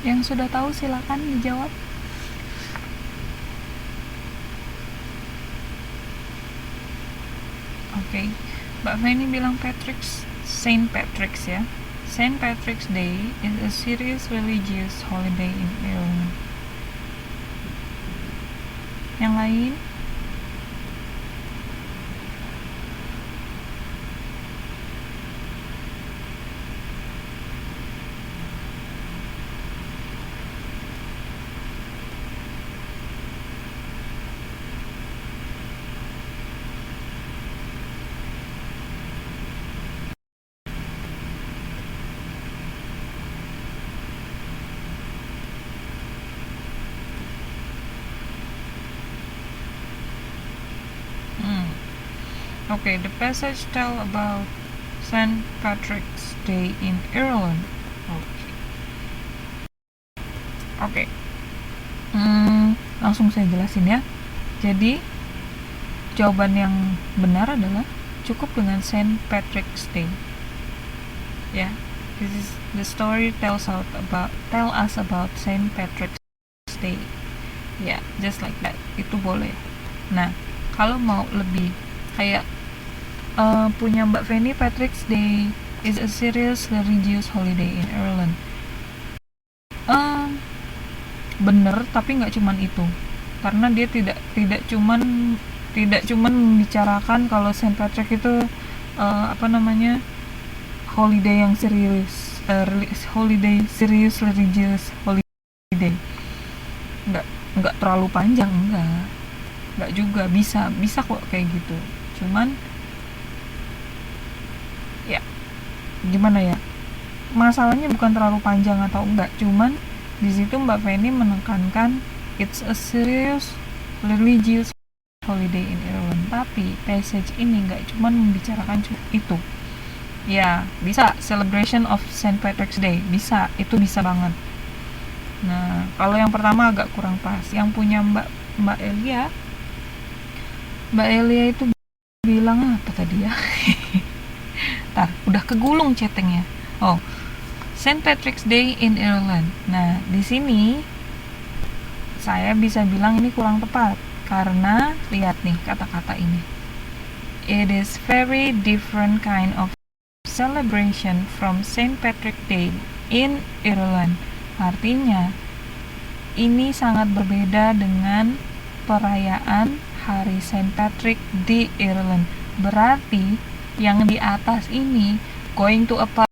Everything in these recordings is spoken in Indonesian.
Yang sudah tahu silakan dijawab. Oke, Mbak Feni bilang Saint Patrick's ya. Saint Patrick's Day is a serious religious holiday in Ireland. Yang lain? Okay, the passage tell about St. Patrick's Day in Ireland. Oke. Langsung saya jelasin ya. Jadi jawaban yang benar adalah cukup dengan St. Patrick's Day. Ya, this is the story tell us about St. Patrick's Day. Ya, just like that. Itu boleh. Nah, kalau mau lebih kayak punya Mbak Feni, Patrick's Day is a serious religious holiday in Ireland. Bener, tapi nggak cuman itu, karena dia tidak cuman membicarakan kalau Saint Patrick itu holiday yang serius, holiday serius religious holiday. Nggak terlalu panjang, nggak juga, bisa kok kayak gitu. Cuman ya gimana ya, masalahnya bukan terlalu panjang atau enggak, cuman di situ Mbak Feni menekankan it's a serious religious holiday in Ireland. Tapi passage ini nggak cuman membicarakan itu. Ya, bisa celebration of Saint Patrick's Day, bisa, itu bisa banget. Nah, kalau yang pertama agak kurang pas. Yang punya Mbak Elia itu bilang apa tadi ya? Ntar, udah kegulung chattingnya. Saint Patrick's Day in Ireland. Nah, di sini saya bisa bilang ini kurang tepat karena lihat nih kata-kata ini. It is very different kind of celebration from Saint Patrick's Day in Ireland. Artinya, ini sangat berbeda dengan perayaan Hari Saint Patrick di Ireland. Berarti yang di atas ini, going to a pub,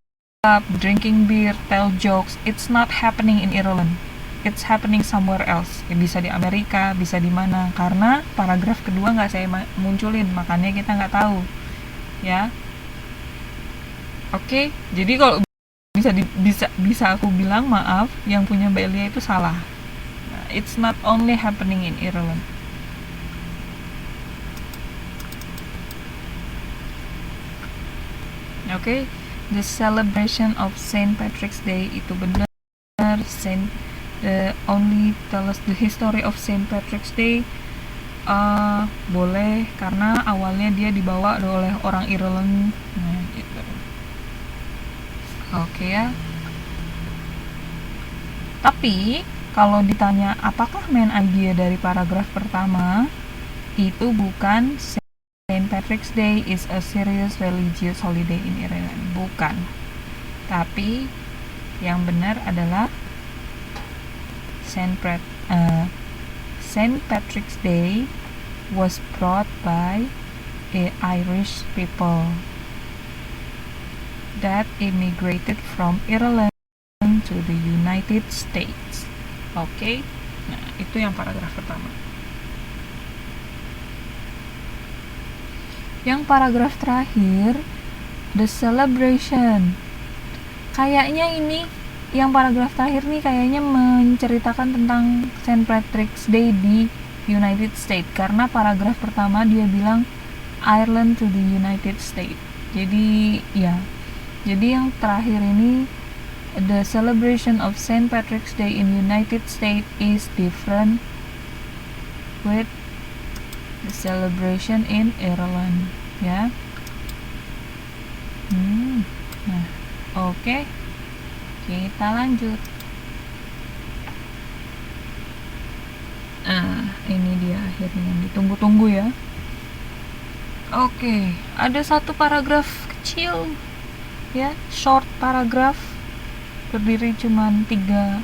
drinking beer, tell jokes, it's not happening in Ireland. It's happening somewhere else. Ya, bisa di Amerika, bisa di mana. Karena paragraf kedua nggak saya munculin, makanya kita nggak tahu. Ya, oke. Jadi kalau bisa aku bilang maaf, yang punya Mbak Elia itu salah. Nah, it's not only happening in Ireland. Oke. The celebration of Saint Patrick's Day itu benar. Only tell us the history of Saint Patrick's Day. Boleh, karena awalnya dia dibawa oleh orang Ireland. Nah, gitu. Oke ya. Tapi kalau ditanya apakah main idea dari paragraf pertama, itu bukan Saint Patrick's Day is a serious religious holiday in Ireland. Bukan. Tapi yang benar adalah Saint Patrick's Day was brought by Irish people that immigrated from Ireland to the United States. Oke. Nah, itu yang paragraf pertama. Yang paragraf terakhir, the celebration. Kayaknya ini yang paragraf terakhir nih kayaknya menceritakan tentang Saint Patrick's Day di United States, karena paragraf pertama dia bilang Ireland to the United States. Jadi yang terakhir ini, the celebration of Saint Patrick's Day in United States is different with the celebration in Ireland, ya. Nah, oke. Kita lanjut. Ini dia akhirnya yang ditunggu-tunggu ya. Oke, ada satu paragraf kecil ya, short paragraf, berdiri cuman 3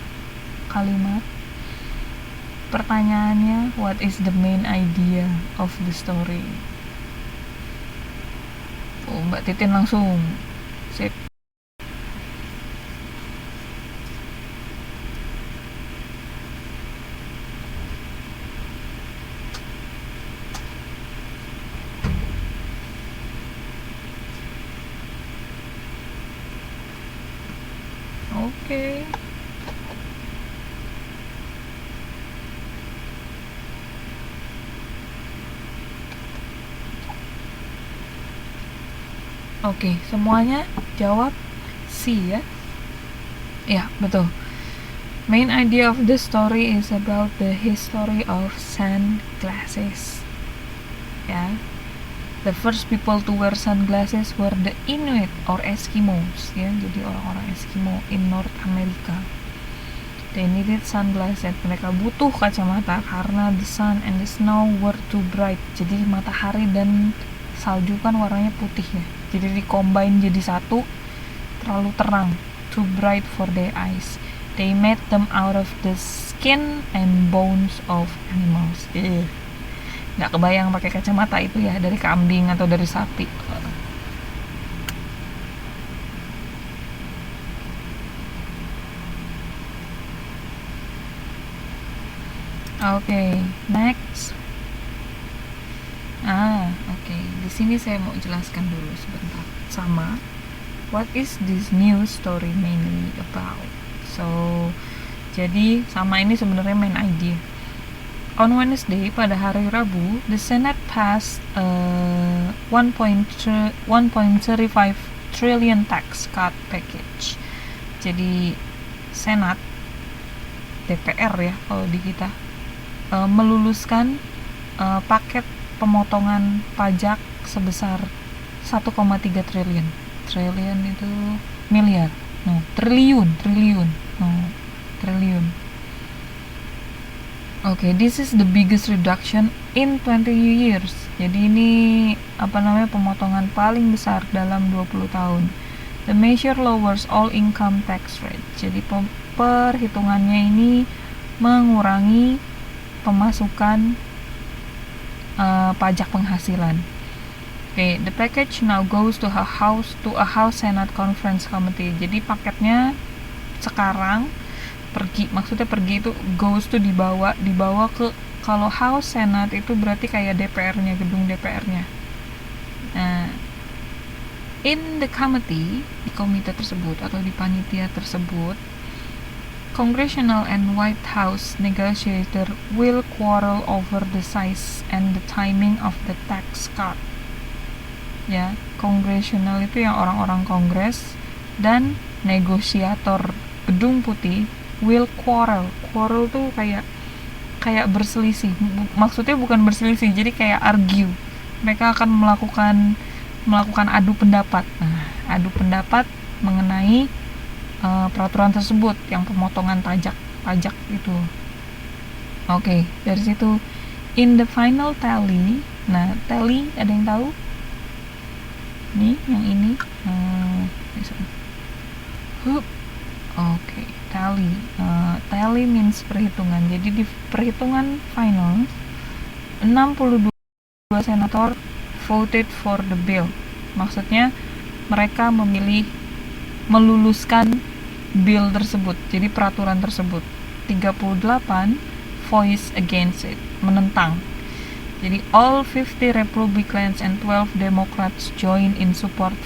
kalimat. Pertanyaannya, what is the main idea of the story? Mbak Titin langsung sip. Oke. Oke, semuanya jawab C ya. Ya, betul. Main idea of the story is about the history of sunglasses. Ya. The first people to wear sunglasses were the Inuit or Eskimos ya, jadi orang-orang Eskimo in North America. They needed sunglasses. Mereka butuh kacamata karena the sun and the snow were too bright. Jadi matahari dan salju kan warnanya putih ya. Jadi di-combine jadi satu, terlalu terang, too bright for their eyes. They made them out of the skin and bones of animals. Nggak kebayang pakai kacamata itu ya, dari kambing atau dari sapi. Oke, next. Oke. Di sini saya mau jelaskan dulu sebentar. Sama, what is this new story mainly about? So, jadi sama ini sebenarnya main idea. On Wednesday, pada hari Rabu, the Senate passed a 1.35 trillion tax cut package. Jadi, Senat, DPR ya kalau di kita, meluluskan paket pemotongan pajak sebesar 1,3 triliun. Triliun itu miliar. Triliun. Oke, this is the biggest reduction in 20 years. Jadi ini pemotongan paling besar dalam 20 tahun. The measure lowers all income tax rate. Jadi perhitungannya ini mengurangi pemasukan pajak penghasilan. Okay, the package now goes to a House Senate Conference Committee. Jadi paketnya sekarang pergi itu goes to dibawa ke, kalau House Senate itu berarti kayak DPR-nya, gedung DPR-nya. Nah, in the committee, di komite tersebut atau di panitia tersebut, Congressional and White House negotiator will quarrel over the size and the timing of the tax cut. Ya, Congressional itu yang orang-orang Kongres, dan negosiator Gedung Putih will quarrel. Quarrel tuh kayak berselisih. Maksudnya bukan berselisih, jadi kayak argue. Mereka akan melakukan adu pendapat. Nah, adu pendapat mengenai peraturan tersebut, yang pemotongan pajak itu. Oke, dari situ in the final tally. Nah, tally ada yang tahu? Nih, yang ini. Oke, tally. Tally means perhitungan. Jadi di perhitungan final, 62 senator voted for the bill. Maksudnya mereka memilih meluluskan bill tersebut, jadi peraturan tersebut. 38 voice against it, menentang. Jadi all 50 Republicans and 12 Democrats join in support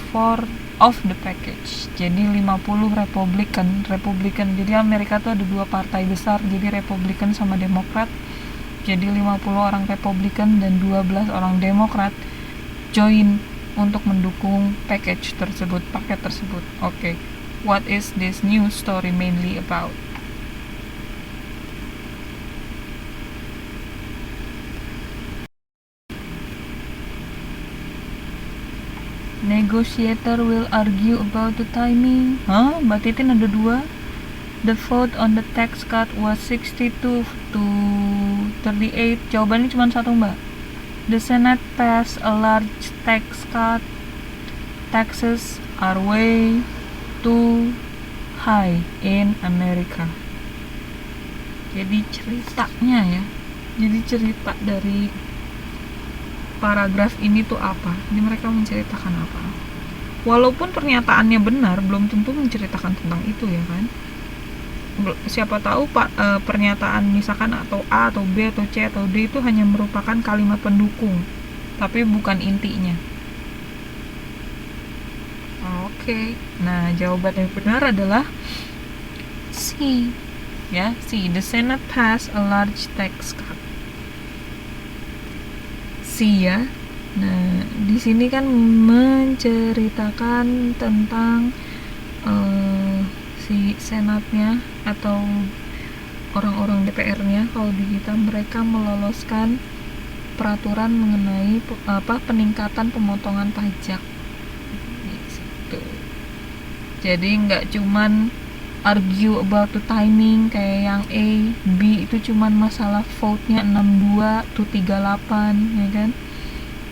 of the package. Jadi 50 Republican. Jadi Amerika tuh ada 2 partai besar, jadi Republican sama Demokrat. Jadi 50 orang Republican dan 12 orang Demokrat join untuk mendukung paket tersebut. Oke. What is this new story mainly about? Negotiator will argue about the timing. Mbak Titin ada 2. The vote on the tax cut was 62 to 38. Jawabannya cuma satu, Mbak. The Senate passed a large tax cut. Taxes are way too high in America. Jadi ceritanya ya. Jadi cerita dari paragraf ini tuh apa? Ini mereka menceritakan apa? Walaupun pernyataannya benar, belum tentu menceritakan tentang itu ya kan? Siapa tahu pernyataan misalkan atau A atau B atau C atau D itu hanya merupakan kalimat pendukung, tapi bukan intinya. Oke. Nah, jawaban yang benar adalah C. Ya, C. The Senate passed a large tax cut. C ya. Nah, di sini kan menceritakan tentang si senatnya atau orang-orang DPR-nya. Kalau di kita, mereka meloloskan peraturan mengenai peningkatan pemotongan pajak. Gitu. Jadi nggak cuman argue about the timing kayak yang A, B itu cuman masalah vote-nya 62 to 38 ya kan.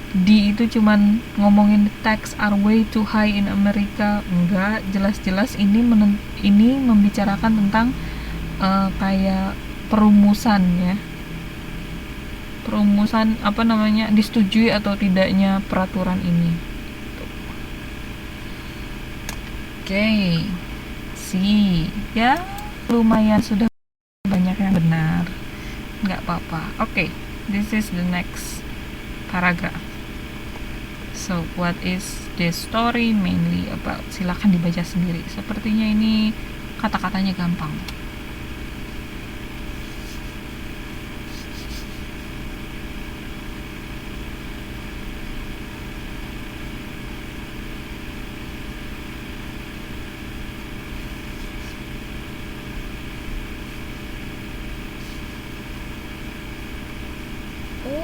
D itu cuman ngomongin the tax are way too high in America. Enggak, jelas-jelas ini membicarakan tentang kayak perumusan ya. Perumusan disetujui atau tidaknya peraturan ini. Oke. sih ya, lumayan sudah banyak yang benar, nggak apa-apa. Oke, this is the next paragraph. So what is this story mainly about? Silakan dibaca sendiri, sepertinya ini kata-katanya gampang.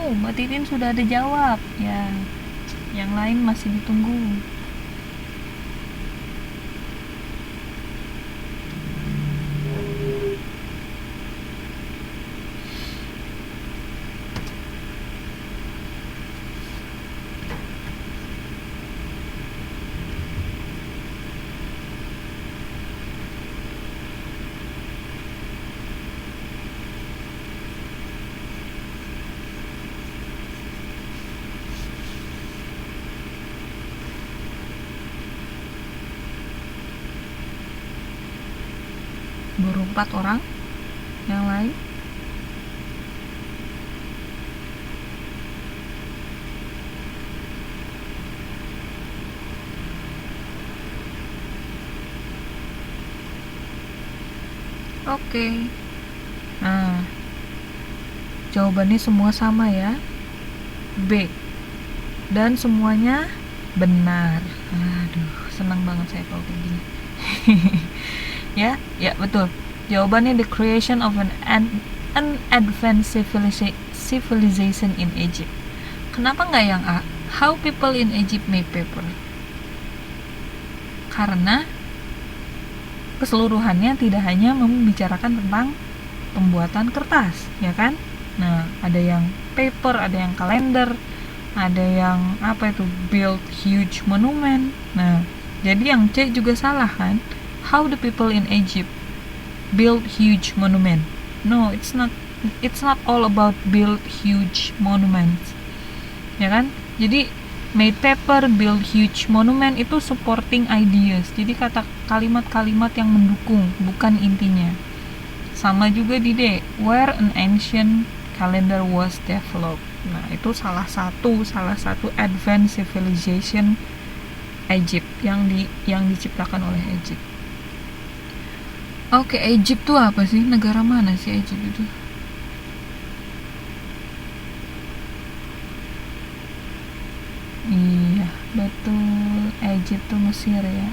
Mbak Titin sudah ada jawab ya, yang lain masih ditunggu. Baru 4 orang yang lain. Oke. Nah, jawabannya semua sama ya, B, dan semuanya benar. Aduh, senang banget saya kalau kayak gini. Ya betul. Jawabannya the creation of an advanced civilization in Egypt. Kenapa nggak yang A? How people in Egypt made paper. Karena keseluruhannya tidak hanya membicarakan tentang pembuatan kertas, ya kan? Nah, ada yang paper, ada yang kalender, ada yang build huge monument. Nah, jadi yang C juga salah kan? How the people in Egypt build huge monument. No, it's not all about build huge monuments, ya kan? Jadi made paper, build huge monument itu supporting ideas. Jadi kalimat-kalimat yang mendukung, bukan intinya. Sama juga di D, where an ancient calendar was developed. Nah, itu salah satu advanced civilization Egypt yang diciptakan oleh Egypt. Oke, Egypt tuh apa sih? Negara mana sih Egypt itu? Iya, betul. Egypt tuh Mesir ya.